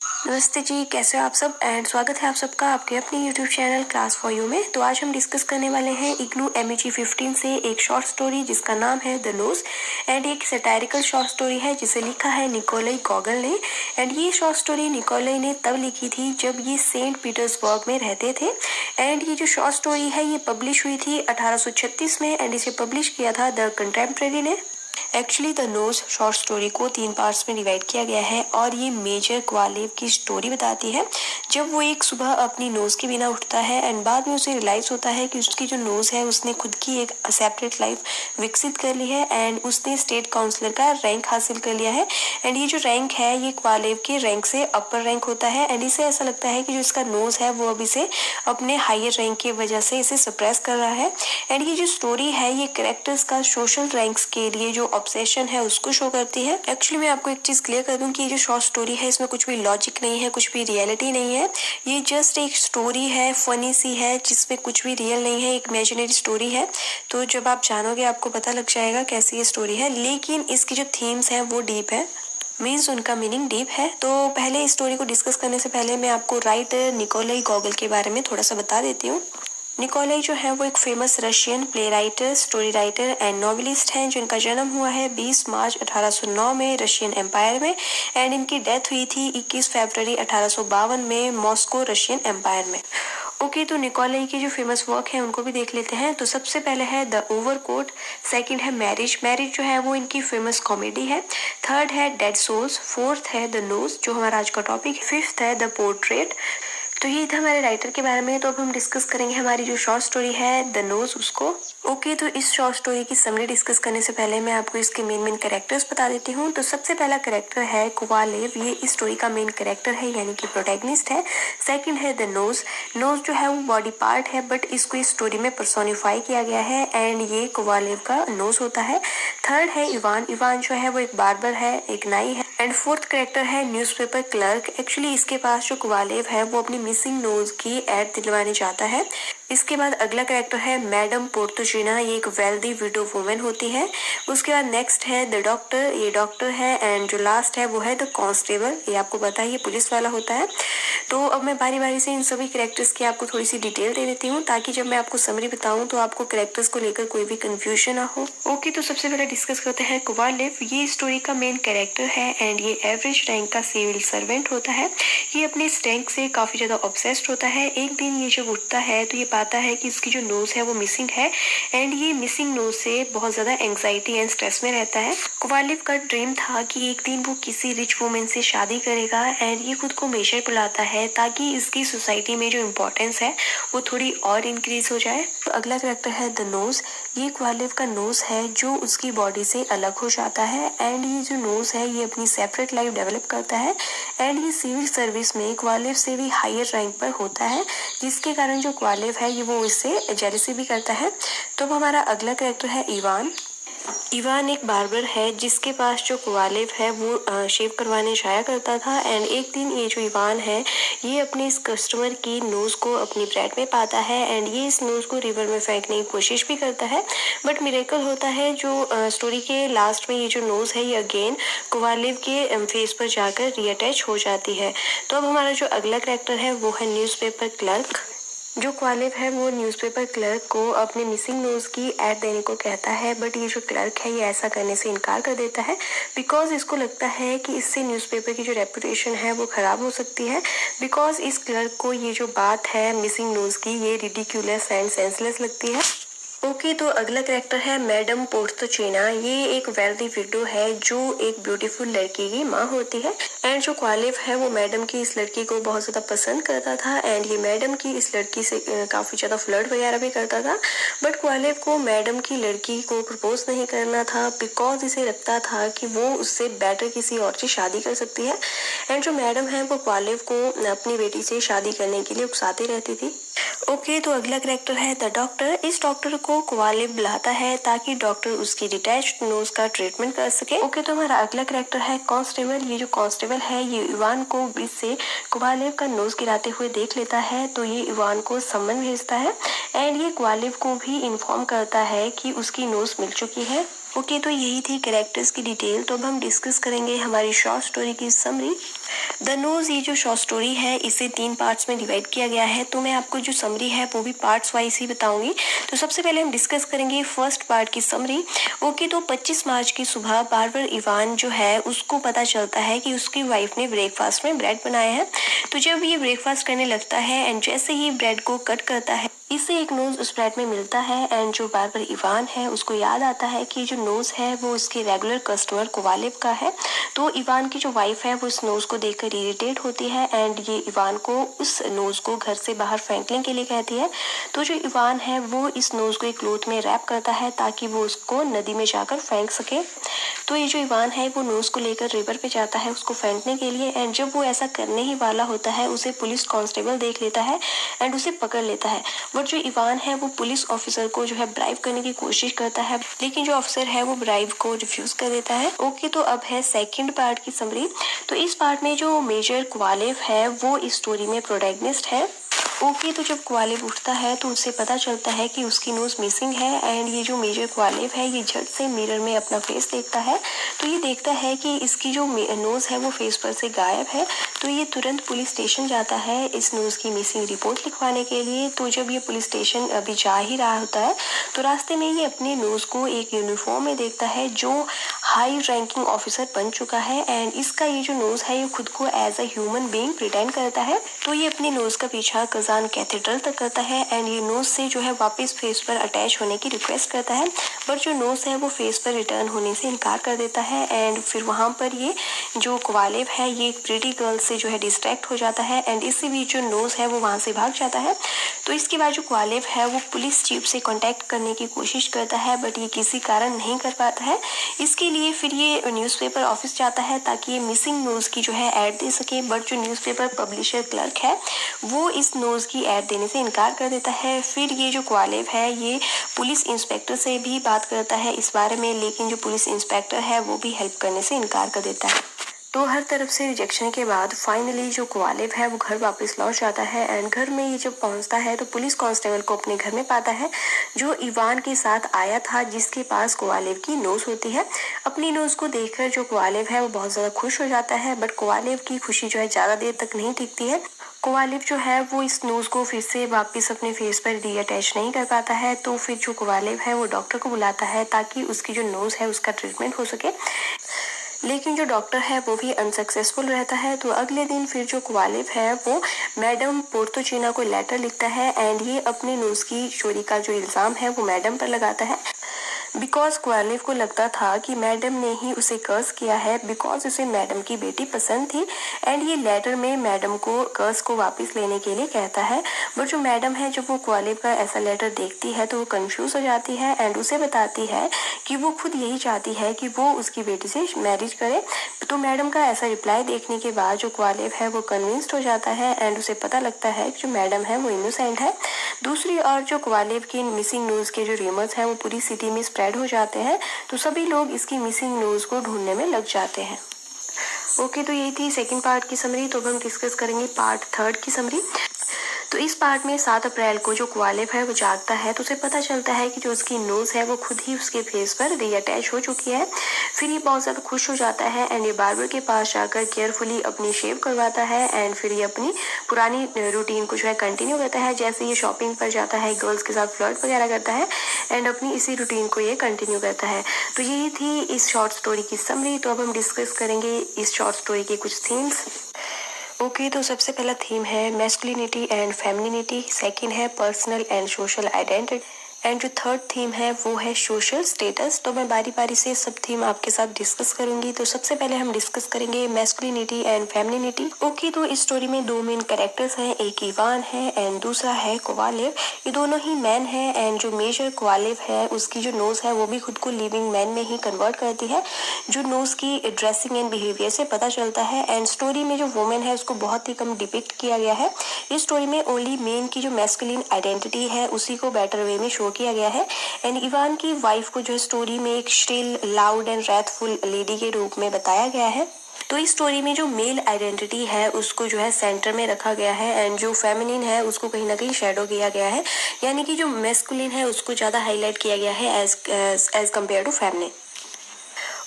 नमस्ते जी, कैसे हो आप सब एंड स्वागत है आप सबका आपके अपने YouTube channel class for you में। तो आज हम डिस्कस करने वाले हैं इग्नू MEG 15 से एक शॉर्ट स्टोरी जिसका नाम है द नोज एंड एक सैटारिकल शॉर्ट स्टोरी है जिसे लिखा है निकोलाई गॉगल ने। एंड ये शॉर्ट स्टोरी निकोलाई ने तब लिखी थी जब ये सेंट पीटर्सबर्ग में रहते थे। एंड ये जो शॉर्ट स्टोरी है ये पब्लिश हुई थी 1836 में एंड इसे पब्लिश किया था द कंटेम्प्रेरी ने। Actually the nose short story को 3 पार्ट्स में डिवाइड किया गया है और ये मेजर क्वालेव की स्टोरी बताती है जब वो एक सुबह अपनी नोज के बिना उठता है एंड बाद में उसे रियलाइज होता है कि उसकी जो नोज है उसने खुद की एक सेपरेट लाइफ विकसित कर ली है एंड उसने स्टेट काउंसलर का रैंक हासिल कर लिया है। एंड ये जो रैंक है ये क्वालेव के रैंक से अपर रैंक होता है एंड इसे ऐसा लगता है कि जो इसका नोज है वो अब इसे अपने हायर रैंक की वजह से इसे सप्रेस कर रहा है। एंड ये जो स्टोरी है ये कैरेक्टर्स का सोशल रैंक्स के लिए जो ऑब्सेशन है उसको शो करती है। एक्चुअली मैं आपको एक चीज क्लियर कर दूं कि ये जो शॉर्ट स्टोरी है इसमें कुछ भी लॉजिक नहीं है, कुछ भी रियलिटी नहीं है। ये जस्ट एक स्टोरी है, फनी सी है जिसमें कुछ भी रियल नहीं है, एक इमेजिनरी स्टोरी है। तो जब आप जानोगे आपको पता लग जाएगा कैसी ये स्टोरी है, लेकिन इसकी जो थीम्स हैं वो डीप है, मीन्स उनका मीनिंग डीप है। तो पहले इस स्टोरी को डिस्कस करने से पहले मैं आपको राइटर निकोलाई गॉगल के बारे में थोड़ा सा बता देती हूँ। निकोलाई जो है वो एक famous Russian play writer, story writer and novelist हैं जिनका जन्म हुआ है 20 मार्च 1809 में रशियन एम्पायर में एंड इनकी डेथ हुई थी 21 फरवरी 1852 में मॉस्को रशियन एम्पायर में। ओके, तो निकोलाई के जो फेमस वर्क है उनको भी देख लेते हैं। तो सबसे पहले है द ओवरकोट, सेकंड है मैरिज, मैरिज जो है वो इनकी फेमस कॉमेडी है, थर्ड है डेड सोल्स, फोर्थ है द नोज जो हमारा आज का टॉपिक है, फिफ्थ है द पोर्ट्रेट। तो ये था हमारे राइटर के बारे में। तो अब हम डिस्कस करेंगे हमारी जो शॉर्ट स्टोरी है द नोज उसको। ओके, तो इस शॉर्ट स्टोरी की समरी डिस्कस करने से पहले मैं आपको इसके मेन कैरेक्टर्स बता देती हूँ। तो सबसे पहला कैरेक्टर है कोवालेव, ये इस स्टोरी का मेन कैरेक्टर है यानी कि प्रोटैगनिस्ट है। सेकंड है द नोज, नोज जो है वो बॉडी पार्ट है बट इसको इस स्टोरी में पर्सोनिफाई किया गया है एंड ये कोवालेव का नोज होता है। थर्ड है इवान, इवान जो है वो एक बार्बर है, एक नाई है। एंड फोर्थ कैरेक्टर है न्यूज़पेपर क्लर्क, एक्चुअली इसके पास जो कोवालेव है वो अपनी मिसिंग नोज की एड दिलवाने जाता है। इसके बाद अगला कैरेक्टर है मैडम पोर्टोजीना, ये एक वेल्दी विडो वुमेन होती है। उसके बाद नेक्स्ट है द डॉक्टर, ये डॉक्टर है एंड जो लास्ट है वो है द कांस्टेबल, ये आपको पता है ये पुलिस वाला होता है। तो अब मैं बारी बारी से इन सभी कैरेक्टर्स की आपको थोड़ी सी डिटेल दे देती हूँ ताकि जब मैं आपको समरी बताऊँ तो आपको कैरेक्टर्स को लेकर कोई भी कंफ्यूजन ना हो। ओके, तो सबसे पहले डिस्कस करते हैं कोवालेव, ये स्टोरी का मेन कैरेक्टर है एंड ये एवरेज रैंक का सिविल सर्वेंट होता है। ये अपने इस रैंक से काफी ज्यादा ऑब्सेस्ड होता है। एक दिन ये जब उठता है तो ये पाता है कि इसकी जो नोज है वो मिसिंग है एंड ये मिसिंग नोज से बहुत ज्यादा एंग्जाइटी एंड स्ट्रेस में रहता है। कोवालेव का ड्रीम था कि एक दिन वो किसी रिच वुमेन से शादी करेगा एंड ये खुद को मेजर बुलाता है ताकि इसकी सोसाइटी में जो इम्पोर्टेंस है वो थोड़ी और इंक्रीज हो जाए। तो अगला कैरेक्टर है द नोज, ये कोवालेव का नोज है जो उसकी बॉडी से अलग हो जाता है एंड ये जो नोज है ये अपनी सेपरेट लाइफ डेवलप करता है एंड ये सिविल सर्विस में कोवालेव से भी हायर रैंक पर होता है जिसके कारण जो कोवालेव है ये वो इससे जेलसी भी करता है। तो अब हमारा अगला कैरेक्टर है इवान, इवान एक बार्बर है जिसके पास जो कोवालेव है वो शेव करवाने जाया करता था एंड एक दिन ये जो इवान है ये अपने इस कस्टमर की नोज को अपनी ब्रेड में पाता है एंड ये इस नोज को रिवर में फेंकने की कोशिश भी करता है बट मिरेकल होता है जो स्टोरी के लास्ट में ये जो नोज है ये अगेन कोवालेव के फेस पर जाकर रीअटैच हो जाती है। तो अब हमारा जो अगला कैरेक्टर है वो है न्यूज़पेपर क्लर्क, जो कोवालेव है वो न्यूज़पेपर क्लर्क को अपने मिसिंग नोज की एड देने को कहता है बट ये जो क्लर्क है ये ऐसा करने से इनकार कर देता है बिकॉज इसको लगता है कि इससे न्यूज़पेपर की जो रेपुटेशन है वो खराब हो सकती है बिकॉज इस क्लर्क को ये जो बात है मिसिंग नोज की ये रिडिक्यूलस एंड सेंसलेस लगती है। ओके, तो अगला कैरेक्टर है मैडम पोर्टोचीना, ये एक वेल्दी विडो है जो एक ब्यूटीफुल लड़की की माँ होती है एंड जो कोवालेव है वो मैडम की इस लड़की को बहुत ज्यादा पसंद करता था एंड ये मैडम की इस लड़की से काफी ज्यादा फ्लर्ट वगैरह भी करता था बट कोवालेव को मैडम की लड़की को प्रपोज नहीं करना था बिकॉज इसे लगता था कि वो उससे बेटर किसी और से शादी कर सकती है एंड जो मैडम है वो कोवालेव को अपनी बेटी से शादी करने के लिए उकसाती रहती थी। ओके, तो अगला कैरेक्टर है द डॉक्टर, इस डॉक्टर को कोवालेव बुलाता है ताकि डॉक्टर उसकी डिटैच्ड नोज का ट्रीटमेंट कर सके। ओके, तो हमारा अगला कैरेक्टर है कांस्टेबल, ये जो कांस्टेबल है ये इवान को ब्रिज से कोवालेव का नोज गिराते हुए देख लेता है तो ये इवान को सम्मन भेजता है एंड ये कोवालेव को भी इन्फॉर्म करता है कि उसकी नोज मिल चुकी है ओके, तो यही थी कैरेक्टर्स की डिटेल। तो अब हम डिस्कस करेंगे हमारी शॉर्ट स्टोरी की समरी। द नोज, ये जो शॉर्ट स्टोरी है इसे 3 पार्ट्स में डिवाइड किया गया है, तो मैं आपको जो समरी है वो भी पार्ट्स वाइज ही बताऊंगी। तो सबसे पहले हम डिस्कस करेंगे फर्स्ट पार्ट की समरी। ओके, तो 25 मार्च की सुबह बार्बर इवान जो है उसको पता चलता है कि उसकी वाइफ ने ब्रेकफास्ट में ब्रेड बनाया है। तो जब ये ब्रेकफास्ट करने लगता है एंड जैसे ही ब्रेड को कट करता है, इससे एक नोज उस ब्रेड में मिलता है एंड जो बार्बर इवान है उसको याद आता है कि जो नोज है वो उसके रेगुलर कस्टमर कोवालेव का है। तो इवान की जो वाइफ है वो इस नोज को देखकर इरिटेट होती है एंड ये इवान को उस नोज को घर से बाहर फेंकने के लिए कहती है। तो जो इवान है वो इस नोज को एक क्लॉथ में रैप करता है ताकि वो उसको नदी में जाकर फेंक सके। तो ये जो इवान है वो नोज को लेकर रिवर पे जाता है उसको फेंकने के लिए एंड जब वो ऐसा करने ही वाला होता है उसे पुलिस कांस्टेबल देख लेता है एंड उसे पकड़ लेता है। बट जो इवान है वो पुलिस ऑफिसर को जो है ब्राइब करने की कोशिश करता है, लेकिन जो ऑफिसर है वो ब्राइब को रिफ्यूज कर देता है। ओके, तो अब है सेकंड पार्ट की समरी। तो इस पार्ट में जो मेजर कोवालेव है वो इस स्टोरी में प्रोटैगनिस्ट है। ओके, तो जब कोवालेव उठता है तो उसे पता चलता है कि उसकी नोज मिसिंग है एंड ये जो मेजर कोवालेव है ये झट से मिरर में अपना फेस देखता है। तो ये देखता है कि इसकी जो नोज है वो फेस पर से गायब है। तो ये तुरंत पुलिस स्टेशन जाता है इस नोज की मिसिंग रिपोर्ट लिखवाने के लिए। तो जब ये पुलिस स्टेशन अभी जा ही रहा होता है तो रास्ते में ये अपने नोज को एक यूनिफॉर्म में देखता है जो हाई रैंकिंग ऑफिसर बन चुका है एंड इसका ये जो नोज है ये खुद को as a human being pretend करता है। तो ये अपने नोज का पीछा कजान कैथेड्रल तक करता है एंड ये नोज से जो है वापस फेस पर अटैच होने की रिक्वेस्ट करता है, बट जो नोज है वो फेस पर रिटर्न होने से इनकार कर देता है एंड फिर वहां पर ये जो कोवालेव है ये एक प्रीटी गर्ल से जो है डिस्ट्रैक्ट हो जाता है एंड इसी बीच जो नोज है वो वहां से भाग जाता है। तो इसके बाद जो कोवालेव है वो पुलिस चीफ से कांटेक्ट करने की कोशिश करता है बट ये किसी कारण नहीं कर पाता है। इसके लिए फिर ये न्यूज़पेपर ऑफिस जाता है ताकि ये मिसिंग नोज की जो है ऐड दे सके, बट जो न्यूज़पेपर पब्लिशर क्लर्क है वो इस नोज की ऐड देने से इनकार कर देता है। फिर ये जो कोवालेव है ये पुलिस इंस्पेक्टर से भी बात करता है इस बारे में, लेकिन जो पुलिस इंस्पेक्टर है वो भी हेल्प करने से इनकार कर देता है। तो हर तरफ से रिजेक्शन के बाद फाइनली जो कोवालेव है वो घर वापस लौट जाता है एंड घर में ये जब पहुंचता है तो पुलिस कांस्टेबल को अपने घर में पाता है जो इवान के साथ आया था जिसके पास कोवालेव की नोज होती है। अपनी नोज को देखकर जो कोवालेव है वो बहुत ज्यादा खुश हो जाता है, बट कोवालेव की खुशी जो है ज्यादा देर तक नहीं टिकती है। कोवालेव जो है वो इस नोज को फिर से वापस अपने फेस पर रीअटैच नहीं कर पाता है। तो फिर जो कोवालेव है वो डॉक्टर को बुलाता है ताकि उसकी जो नोज है उसका ट्रीटमेंट हो सके, लेकिन जो डॉक्टर है वो भी अनसक्सेसफुल रहता है। तो अगले दिन फिर जो कोवालेव है वो मैडम पोर्तोचीना को लेटर लिखता है एंड ये अपने नोज की चोरी का जो इल्जाम है वो मैडम पर लगाता है, बिकॉज कोवालेव को लगता था कि मैडम ने ही उसे कर्ज किया है बिकॉज उसे मैडम की बेटी पसंद थी एंड ये लेटर में मैडम को कर्ज को वापस लेने के लिए कहता है। बट जो मैडम है जब वो कोवालेव का ऐसा लेटर देखती है तो वो कंफ्यूज हो जाती है एंड उसे बताती है कि वो खुद यही चाहती है कि वो उसकी बेटी से मैरिज करे। तो मैडम का ऐसा रिप्लाई देखने के बाद जो कोवालेव है वो कन्विंस्ड हो जाता है एंड उसे पता लगता है कि जो मैडम है वो इनोसेंट है। दूसरी ओर जो कोवालेव की मिसिंग न्यूज के जो रूमर्स हैं वो पूरी सिटी में स्प्रेड हो जाते हैं, तो सभी लोग इसकी मिसिंग न्यूज को ढूंढने में लग जाते हैं। ओके, तो यही थी सेकंड पार्ट की समरी। तो अब हम डिस्कस करेंगे पार्ट थर्ड की समरी। तो इस पार्ट में 7 अप्रैल को जो कोवालेव है वो जागता है तो उसे पता चलता है कि जो उसकी नोज है वो खुद ही उसके फेस पर रीअटैच हो चुकी है। फिर ये बहुत ज़्यादा खुश हो जाता है एंड ये बार्बर के पास जाकर केयरफुली अपनी शेव करवाता है एंड फिर ये अपनी पुरानी रूटीन को जो है कंटिन्यू करता है। जैसे ये शॉपिंग पर जाता है, गर्ल्स के साथ फ्लर्ट वगैरह करता है एंड अपनी इसी रूटीन को ये कंटिन्यू करता है। तो यही थी इस शॉर्ट स्टोरी की समरी। तो अब हम डिस्कस करेंगे इस शॉर्ट स्टोरी के कुछ थीम्स। ओके, तो सबसे पहला थीम है मैस्कुलिनिटी एंड फेमिनिटी, सेकंड है personal and social identity and जो थर्ड थीम है वो है सोशल स्टेटस। तो मैं बारी बारी से सब थीम आपके साथ डिस्कस करूंगी। तो सबसे पहले हम डिस्कस करेंगे मैस्कुलिनिटी एंड फेमिनिटी। ओके, तो इस स्टोरी में 2 मेन कैरेक्टर्स हैं, एक इवान है एंड दूसरा है कोवालेव। ये दोनों ही मैन है एंड जो मेजर कोवालेव है उसकी जो नोज है वो भी खुद को लिविंग मैन में ही कन्वर्ट करती है, जो नोज की ड्रेसिंग एंड बिहेवियर से पता चलता है। एंड स्टोरी में जो वुमेन है उसको बहुत ही कम डिपिक्ट किया गया है। इस स्टोरी में ओनली मेन की जो मैस्कुलिन आइडेंटिटी है उसी को बेटर वे में शो किया गया है एंड इवान की वाइफ को जो स्टोरी में एक shrill, loud and wrathful lady के रूप में बताया गया है। तो इस स्टोरी में जो मेल आइडेंटिटी है उसको जो है सेंटर में रखा गया है एंड जो फेमिनिन है उसको कहीं ना कहीं शेडो किया गया है, यानी कि जो मैस्कुलिन है उसको ज्यादा हाईलाइट किया गया है as compare to feminine.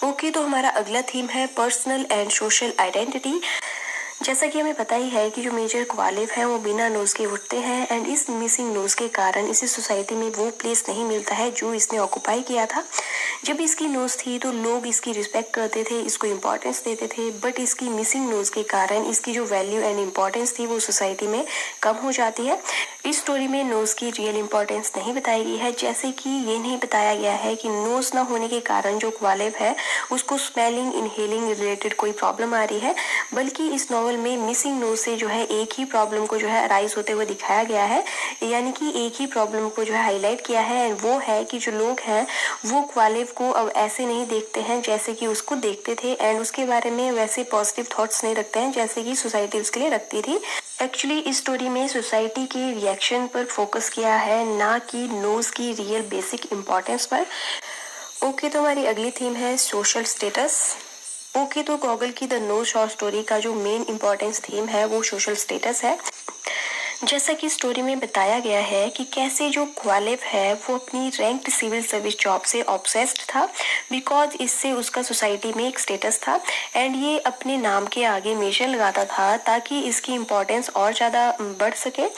Okay, तो हमारा अगला थीम है पर्सनल एंड सोशल आइडेंटिटी। जैसा कि हमें पता ही है कि जो मेजर क्वालिफ हैं वो बिना नोज के उठते हैं एंड इस मिसिंग नोज के कारण इसे सोसाइटी में वो प्लेस नहीं मिलता है जो इसने ऑक्यूपाई किया था। जब इसकी नोज थी तो लोग इसकी रिस्पेक्ट करते थे, इसको इम्पोर्टेंस देते थे, बट इसकी मिसिंग नोज के कारण इसकी जो वैल्यू एंड इम्पोर्टेंस थी वो सोसाइटी में कम हो जाती है। इस स्टोरी में नोज की रियल इम्पोर्टेंस नहीं बताई गई है, जैसे कि ये नहीं बताया गया है कि नोज ना होने के कारण जो क्वालिफ है उसको स्मेलिंग इनहेलिंग रिलेटेड कोई प्रॉब्लम आ रही है, बल्कि इस नॉवल में मिसिंग नोज से जो है एक ही प्रॉब्लम को जो है अराइज होते हुए दिखाया गया है, यानी कि एक ही प्रॉब्लम को जो है हाईलाइट किया है एंड वो है कि जो लोग हैं वो क्वालिफ को अब ऐसे नहीं देखते हैं जैसे कि उसको देखते थे एंड उसके बारे में वैसे पॉजिटिव थॉट्स नहीं रखते हैं जैसे कि सोसाइटी उसके लिए रखती थी। एक्चुअली इस स्टोरी में सोसाइटी के रिएक्शन पर फोकस किया है, ना कि नोज की रियल बेसिक इम्पोर्टेंस पर। ओके, तो हमारी अगली थीम है सोशल स्टेटस। ओके, तो गॉगल की द नो शॉर्ट स्टोरी का जो मेन इम्पोर्टेंस थीम है वो सोशल स्टेटस है। जैसा कि स्टोरी में बताया गया है कि कैसे जो क्वालिफ है वो अपनी रैंक्ड सिविल सर्विस जॉब से ऑब्सेस्ड था, बिकॉज इससे उसका सोसाइटी में एक स्टेटस था एंड ये अपने नाम के आगे मेजर लगाता था ताकि इसकी इम्पोर्टेंस और ज़्यादा बढ़ सके।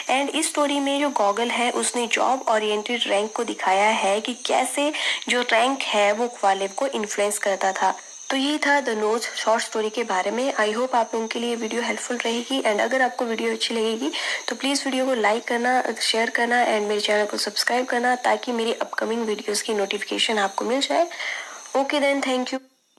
एंड इस स्टोरी में जो गॉगल है उसने जॉब ओरिएंटेड रैंक को दिखाया है कि कैसे जो रैंक है वो क्वालिफ को इन्फ्लुएंस करता था। तो ये था द नोज शॉर्ट स्टोरी के बारे में। आई होप आप लोगों के लिए वीडियो हेल्पफुल रहेगी एंड अगर आपको वीडियो अच्छी लगेगी तो प्लीज़ वीडियो को लाइक करना, शेयर करना एंड मेरे चैनल को सब्सक्राइब करना ताकि मेरी अपकमिंग वीडियोस की नोटिफिकेशन आपको मिल जाए। Okay then, thank you.